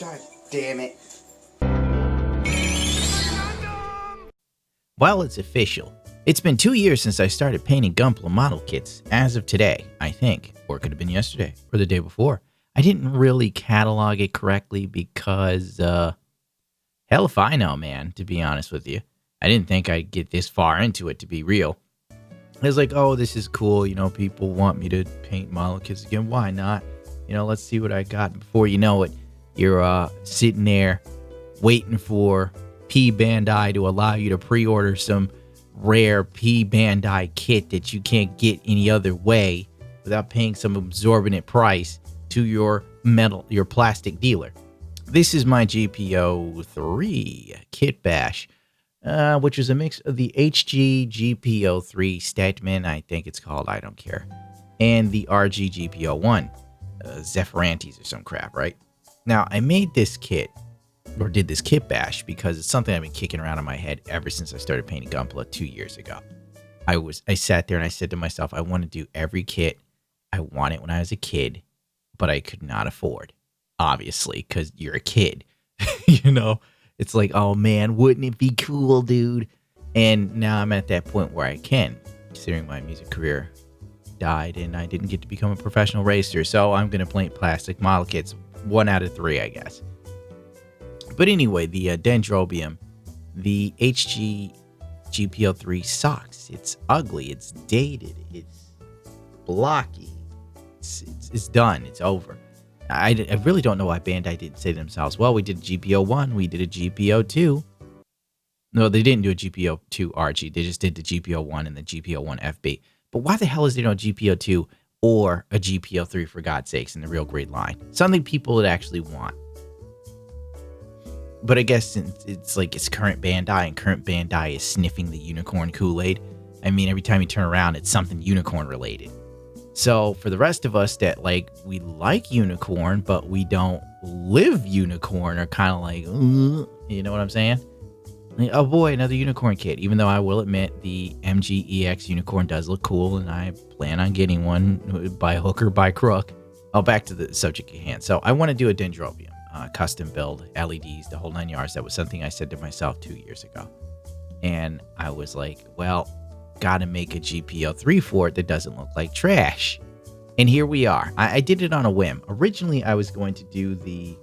God damn it. Well, it's official. It's been 2 years since I started painting Gunpla model kits, as of today, I think. Or it could have been yesterday, or the day before. I didn't really catalog it correctly because, hell if I know, man, to be honest with you. I didn't think I'd get this far into it, to be real. I was like, oh, this is cool, people want me to paint model kits again, why not? Let's see what I got. Before you know it, you're sitting there waiting for P Bandai to allow you to pre-order some rare P Bandai kit that you can't get any other way without paying some exorbitant price to your plastic dealer. This is my GPO3 kitbash, which is a mix of the HG GPO3 Statman, I think it's called, I don't care, and the RG GPO1, Zephyrantes or some crap, right? Now, I made this kit, or did this kit bash, because it's something I've been kicking around in my head ever since I started painting Gunpla 2 years ago. I sat there and I said to myself, I want to do every kit I wanted when I was a kid, but I could not afford, obviously, because you're a kid. It's like, oh man, wouldn't it be cool, dude? And now I'm at that point where I can, considering my music career died and I didn't get to become a professional racer. So I'm going to paint plastic model kits, 1 out of 3, I guess. But anyway, the Dendrobium, the HG GPO3 sucks. It's ugly. It's dated. It's blocky. It's done. It's over. I really don't know why Bandai didn't say to themselves, well, we did a GPO1, we did a GPO2. No, they didn't do a GPO2 RG. They just did the GPO1 and the GPO1 FB. But why the hell is there no GPO2 or a GPO3, for God's sakes, in the real grade line? Something people would actually want. But I guess it's like it's current Bandai, and current Bandai is sniffing the unicorn Kool-Aid. I mean, every time you turn around, it's something unicorn related. So for the rest of us that we like unicorn, but we don't live unicorn, are kind of like, you know what I'm saying? Like, oh boy, another unicorn kit. Even though I will admit the MGEX unicorn does look cool, and I plan on getting one by hook or by crook. Oh, back to the subject at hand. So I want to do a Dendrobium. Custom build, LEDs, the whole 9 yards. That was something I said to myself 2 years ago. And I was like, well, gotta make a GPO3 for it that doesn't look like trash. And here we are. I did it on a whim. Originally, I was going to do the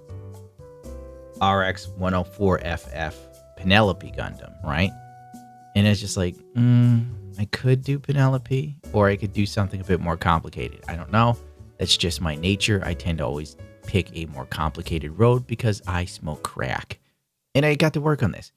RX-104FF Penelope Gundam, right? And it's just like, I could do Penelope, or I could do something a bit more complicated. I don't know. That's just my nature. I tend to always pick a more complicated road because I smoke crack. And I got to work on this.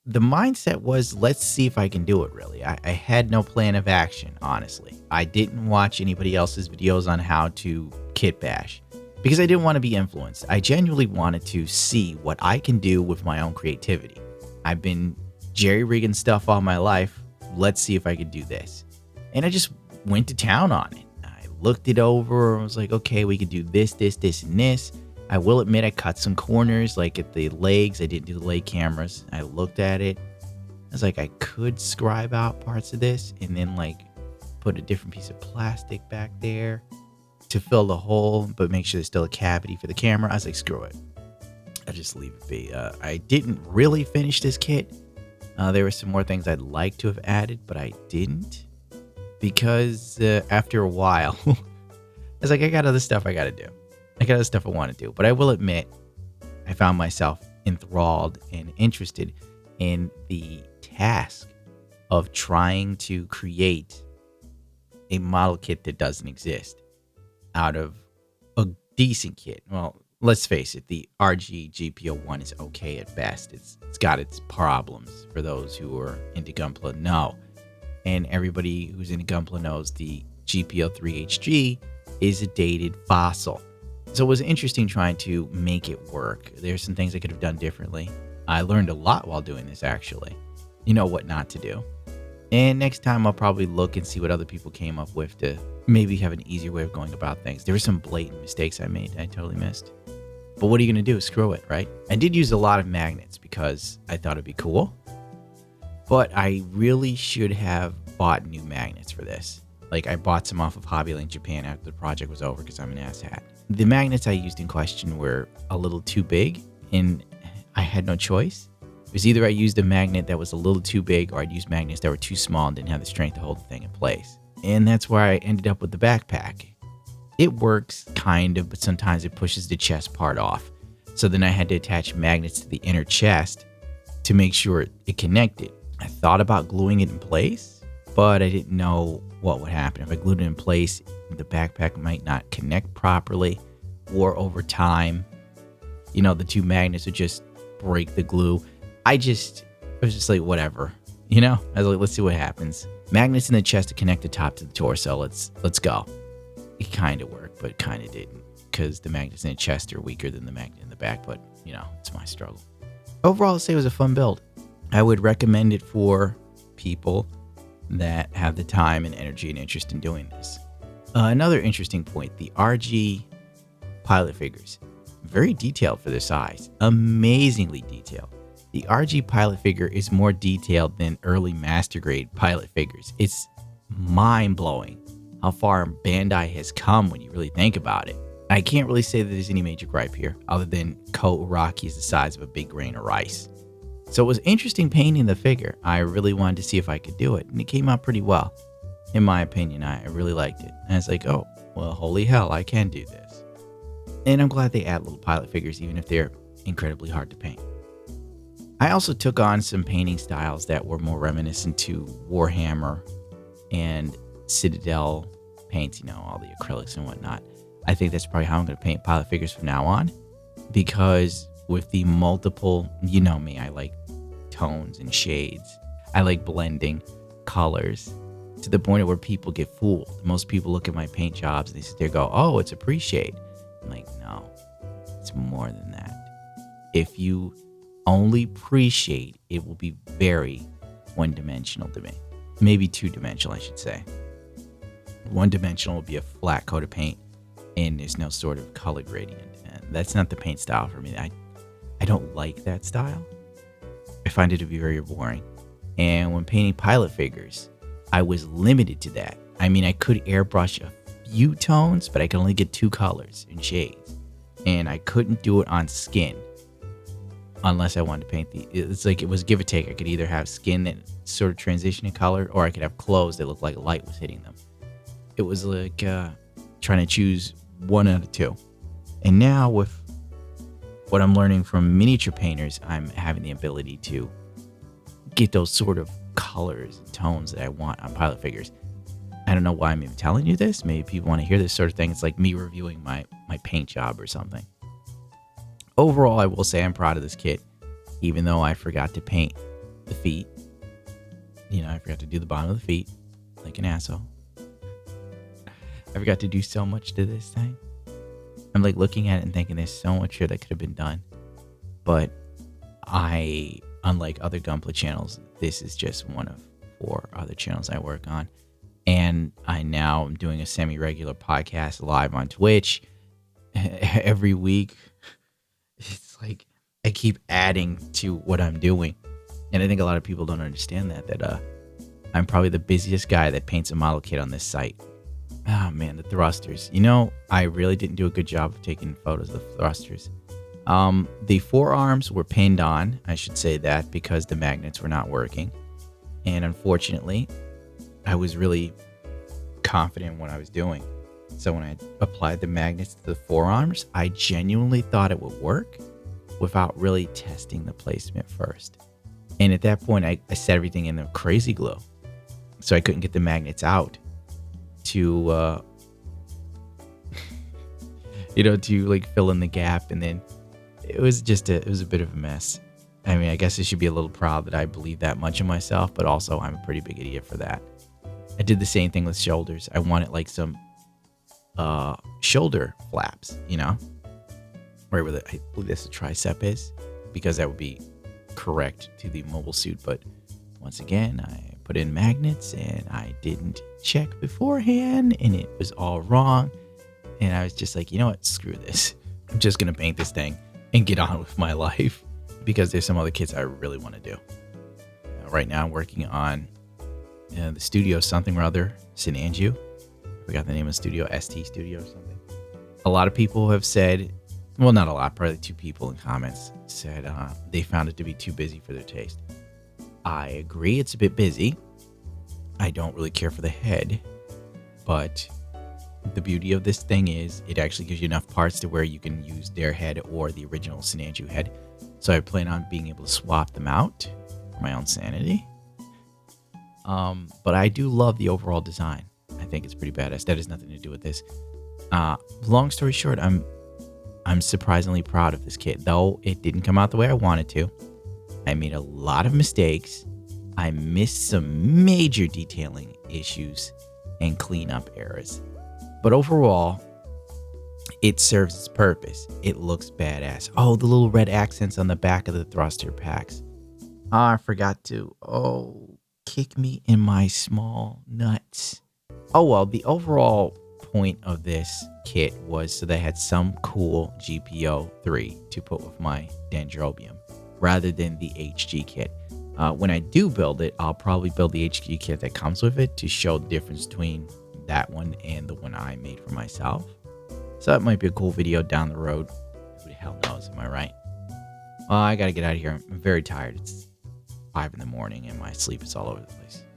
The mindset was, let's see if I can do it, really. I had no plan of action, honestly. I didn't watch anybody else's videos on how to kit bash because I didn't want to be influenced. I genuinely wanted to see what I can do with my own creativity. I've been jerry-rigging stuff all my life. Let's see if I could do this. And I just went to town on it. Looked it over and was like, okay, we could do this, this, this, and this. I will admit I cut some corners, like at the legs. I didn't do the leg cameras. I looked at it. I was like, I could scribe out parts of this and then put a different piece of plastic back there to fill the hole, but make sure there's still a cavity for the camera. I was like, screw it. I'll just leave it be. I didn't really finish this kit. There were some more things I'd like to have added, but I didn't. Because after a while, I was like, I got other stuff I got to do. I got other stuff I want to do. But I will admit, I found myself enthralled and interested in the task of trying to create a model kit that doesn't exist out of a decent kit. Well, let's face it, the RG GPO1 is okay at best. It's got its problems. For those who are into Gunpla, no. And everybody who's into Gunpla knows the GPO3HG is a dated fossil. So it was interesting trying to make it work. There's some things I could have done differently. I learned a lot while doing this, actually. You know what not to do. And next time I'll probably look and see what other people came up with to maybe have an easier way of going about things. There were some blatant mistakes I made I totally missed. But what are you going to do? Screw it, right? I did use a lot of magnets because I thought it'd be cool. But I really should have bought new magnets for this. I bought some off of Hobbylink Japan after the project was over because I'm an asshat. The magnets I used in question were a little too big, and I had no choice. It was either I used a magnet that was a little too big, or I'd use magnets that were too small and didn't have the strength to hold the thing in place. And that's where I ended up with the backpack. It works kind of, but sometimes it pushes the chest part off. So then I had to attach magnets to the inner chest to make sure it connected. I thought about gluing it in place, but I didn't know what would happen. If I glued it in place, the backpack might not connect properly, or over time, the two magnets would just break the glue. I was just like, whatever, I was like, let's see what happens. Magnets in the chest to connect the top to the torso. Let's go. It kind of worked, but kind of didn't, because the magnets in the chest are weaker than the magnet in the back, but it's my struggle. Overall, I'd say it was a fun build. I would recommend it for people that have the time and energy and interest in doing this. Another interesting point, the RG pilot figures. Very detailed for their size. Amazingly detailed. The RG pilot figure is more detailed than early master grade pilot figures. It's mind-blowing how far Bandai has come when you really think about it. I can't really say that there's any major gripe here, other than Ko Uraki is the size of a big grain of rice. So it was interesting painting the figure. I really wanted to see if I could do it, and it came out pretty well. In my opinion, I really liked it. And I was like, oh, well, holy hell, I can do this. And I'm glad they add little pilot figures, even if they're incredibly hard to paint. I also took on some painting styles that were more reminiscent to Warhammer and Citadel paints, all the acrylics and whatnot. I think that's probably how I'm going to paint pilot figures from now on, because with the multiple, me, I like tones and shades. I like blending colors to the point where people get fooled. Most people look at my paint jobs and they sit there and go, oh, it's a pre-shade. I'm like, no, it's more than that. If you only pre-shade, it will be very one-dimensional to me. Maybe two-dimensional, I should say. One-dimensional will be a flat coat of paint and there's no sort of color gradient. And that's not the paint style for me. I don't like that style. I find it to be very boring. And when painting pilot figures, I was limited to that. I mean, I could airbrush a few tones, but I could only get 2 colors and shades. And I couldn't do it on skin unless I wanted to paint it's like it was give or take. I could either have skin that sort of transitioned in color, or I could have clothes that looked like light was hitting them. It was like trying to choose one out of 2. And now with what I'm learning from miniature painters, I'm having the ability to get those sort of colors and tones that I want on pilot figures. I don't know why I'm even telling you this. Maybe people want to hear this sort of thing. It's like me reviewing my paint job or something. Overall, I will say I'm proud of this kit, even though I forgot to paint the feet. I forgot to do the bottom of the feet like an asshole. I forgot to do so much to this thing. I'm like looking at it and thinking there's so much here that could have been done. But unlike other Gunpla channels, this is just one of 4 other channels I work on. And I now am doing a semi-regular podcast live on Twitch every week. It's like I keep adding to what I'm doing. And I think a lot of people don't understand that I'm probably the busiest guy that paints a model kit on this site. Oh man, the thrusters. I really didn't do a good job of taking photos of the thrusters. The forearms were pinned on, I should say that, because the magnets were not working. And unfortunately, I was really confident in what I was doing. So when I applied the magnets to the forearms, I genuinely thought it would work without really testing the placement first. And at that point, I set everything in the crazy glue. So I couldn't get the magnets out to, to like fill in the gap. And then it was a bit of a mess. I mean, I guess I should be a little proud that I believe that much in myself, but also I'm a pretty big idiot for that. I did the same thing with shoulders. I wanted like some shoulder flaps, right where I believe that's the tricep is, because that would be correct to the mobile suit. But once again, I put in magnets and I didn't check beforehand and it was all wrong. And I was just like, you know what? Screw this. I'm just going to paint this thing and get on with my life, because there's some other kits I really want to do. Right now I'm working on the studio something or other, St. Andrew. I forgot the name of the studio, ST Studio or something. A lot of people have said, well, not a lot, probably 2 people in comments said they found it to be too busy for their taste. I agree, it's a bit busy. I don't really care for the head, but the beauty of this thing is it actually gives you enough parts to where you can use their head or the original Sinanju head. So I plan on being able to swap them out for my own sanity. But I do love the overall design. I think it's pretty badass. That has nothing to do with this. Long story short, I'm surprisingly proud of this kit, though it didn't come out the way I wanted to. I made a lot of mistakes. I missed some major detailing issues and cleanup errors. But overall, it serves its purpose. It looks badass. Oh, the little red accents on the back of the thruster packs. I forgot to. Oh, kick me in my small nuts. Oh, well, the overall point of this kit was so they had some cool GPO3 to put with my Dendrobium rather than the HG kit. When I do build it, I'll probably build the HG kit that comes with it to show the difference between that one and the one I made for myself. So that might be a cool video down the road. Who the hell knows, am I right? Well, I gotta get out of here. I'm very tired. It's 5 in the morning and my sleep is all over the place.